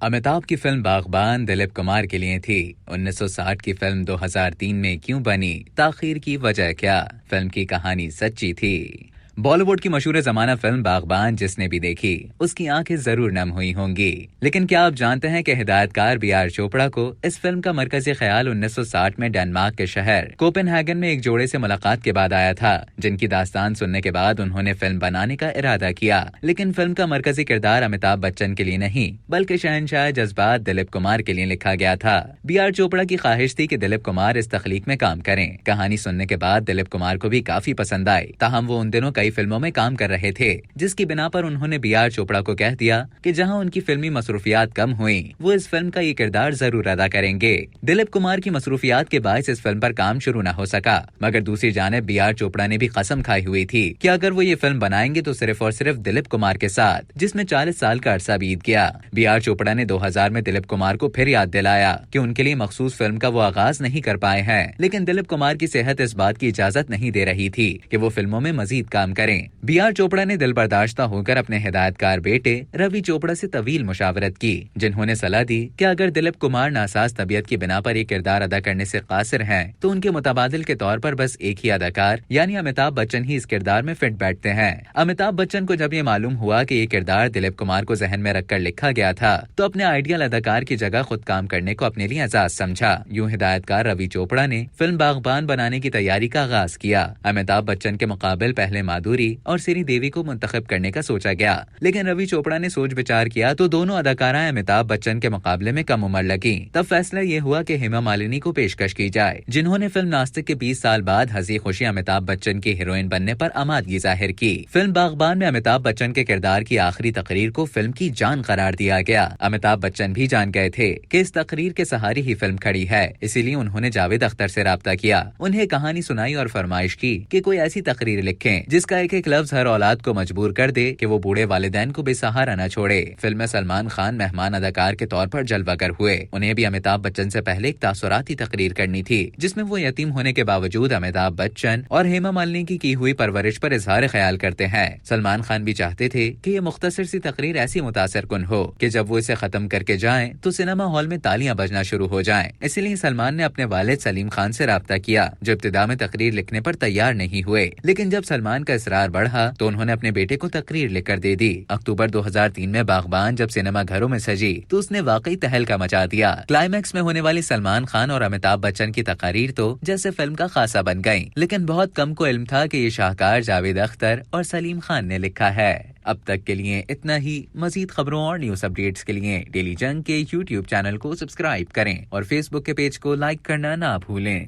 अमिताभ की फिल्म बागबान दिलीप कुमार के लिए थी। 1960 की फिल्म 2003 में क्यों बनी, ताखीर की वजह क्या? फिल्म की कहानी सच्ची थी। बॉलीवुड की मशहूर जमाना फिल्म बागबान जिसने भी देखी उसकी आंखें जरूर नम हुई होंगी। लेकिन क्या आप जानते हैं कि हिदायतकार बी.आर. चोपड़ा को इस फिल्म का मरकजी ख्याल 1960 में डेनमार्क के शहर कोपेनहेगन में एक जोड़े से मुलाकात के बाद आया था, जिनकी दास्तान सुनने के बाद उन्होंने फिल्म बनाने का इरादा किया। लेकिन फिल्म का मरकजी किरदार अमिताभ बच्चन के लिए नहीं बल्कि शहंशाह जज्बात दिलीप कुमार के लिए लिखा गया था। बी.आर. चोपड़ा की ख्वाहिश थी कि दिलीप कुमार इस तख्लीक में काम करें। कहानी सुनने के बाद दिलीप कुमार को भी काफी पसंद आई। ताहम वो उन दिनों कई फिल्मों में काम कर रहे थे, जिसकी बिना पर उन्होंने बी.आर. चोपड़ा को कह दिया कि जहां उनकी फिल्मी मसरूफियात कम हुई, वो इस फिल्म का ये किरदार जरूर अदा करेंगे। दिलीप कुमार की मसरूफियात के बायस इस फिल्म पर काम शुरू न हो सका, मगर दूसरी जानिब बी.आर. चोपड़ा ने भी कसम खाई हुई थी कि अगर वो ये फिल्म बनाएंगे तो सिर्फ और सिर्फ दिलीप कुमार के साथ, जिसमें 40 साल का अरसा बीत गया। बी.आर. चोपड़ा ने 2000 में दिलीप कुमार को फिर याद दिलाया कि उनके लिए मखसूस फिल्म का वो आगाज नहीं कर पाए हैं, लेकिन दिलीप कुमार की सेहत इस बात की इजाजत नहीं दे रही थी कि वो फिल्मों में मजीद काम करें। बी.आर. चोपड़ा ने दिल बर्दाश्ता होकर अपने हिदायतकार बेटे रवि चोपड़ा से तवील मुशावरत की, जिन्होंने सलाह दी कि अगर दिलीप कुमार नासाज तबीयत की बिना पर एक किरदार अदा करने से कासिर हैं, तो उनके मुतबादिल के तौर पर बस एक ही अदाकार यानी अमिताभ बच्चन ही इस किरदार में फिट बैठते हैं। अमिताभ बच्चन को जब ये मालूम हुआ कि ये किरदार दिलीप कुमार को जहन में रखकर लिखा गया था, तो अपने आइडियल अदाकार की जगह खुद काम करने को अपने लिए एजाज समझा। यूं हिदायतकार रवि चोपड़ा ने फिल्म बागबान बनाने की तैयारी का आगाज किया। अमिताभ बच्चन के मुकाबले पहले माधुरी और श्री देवी को मुंतखब करने का सोचा गया, लेकिन रवि चोपड़ा ने सोच विचार किया तो दोनों अदाकाराएं अमिताभ बच्चन के मुकाबले में कम उम्र लगी। तब फैसला ये हुआ कि हेमा मालिनी को पेशकश की जाए, जिन्होंने फिल्म नास्तिक के 20 साल बाद हंसी खुशी अमिताभ बच्चन की हीरोइन बनने पर आमादगी जाहिर की। फिल्म बागबान में अमिताभ बच्चन के किरदार की आखिरी तकरीर को फिल्म की जान करार दिया गया। अमिताभ बच्चन भी जान गए थे कि इस तकरीर के सहारे ही फिल्म खड़ी है, इसीलिए उन्होंने जावेद अख्तर से राब्ता किया, उन्हें कहानी सुनाई और फरमाइश की कि कोई ऐसी तकरीर लिखें जिसका एक एक लफ्ज हर औलाद को मजबूर कर दे कि वो बूढ़े वालिदैन को बेसहारा न छोड़े। फिल्म में सलमान खान मेहमान अदाकार के तौर पर जलवागर हुए। उन्हें भी अमिताभ बच्चन से पहले एक तासुराती तकरीर करनी थी, जिसमें वो यतीम होने के बावजूद अमिताभ बच्चन और हेमा मालिनी की हुई परवरिश पर इजहार ख्याल करते हैं। सलमान खान भी चाहते थे कि ये मुख्तसर सी तकरीर ऐसी मुतासिर कुन हो कि जब वो इसे खत्म करके जाएं तो सिनेमा हॉल में तालियां बजना शुरू हो जाएं। इसलिए सलमान ने अपने वालिद सलीम खान से राब्ता किया, जो इब्तिदा में तकरीर लिखने पर तैयार नहीं हुए। लेकिन जब सलमान का इसरार बढ़ा तो उन्होंने अपने बेटे को तकरीर लिखकर दे दी। अक्टूबर 2003 में बागबान जब सिनेमा घरों में सजी तो उसने वाकई तहलका मचा दिया। क्लाइमैक्स में होने वाली सलमान खान और अमिताभ बच्चन की तकरीर तो जैसे फिल्म का खासा बन गई, लेकिन बहुत कम को इल्म था कि ये शाहकार जावेद अख्तर और सलीम खान ने लिखा है। अब तक के लिए इतना ही। मजीद खबरों और न्यूज अपडेट्स के लिए डेली जंग के YouTube चैनल को सब्सक्राइब करें और Facebook के पेज को लाइक करना ना भूलें।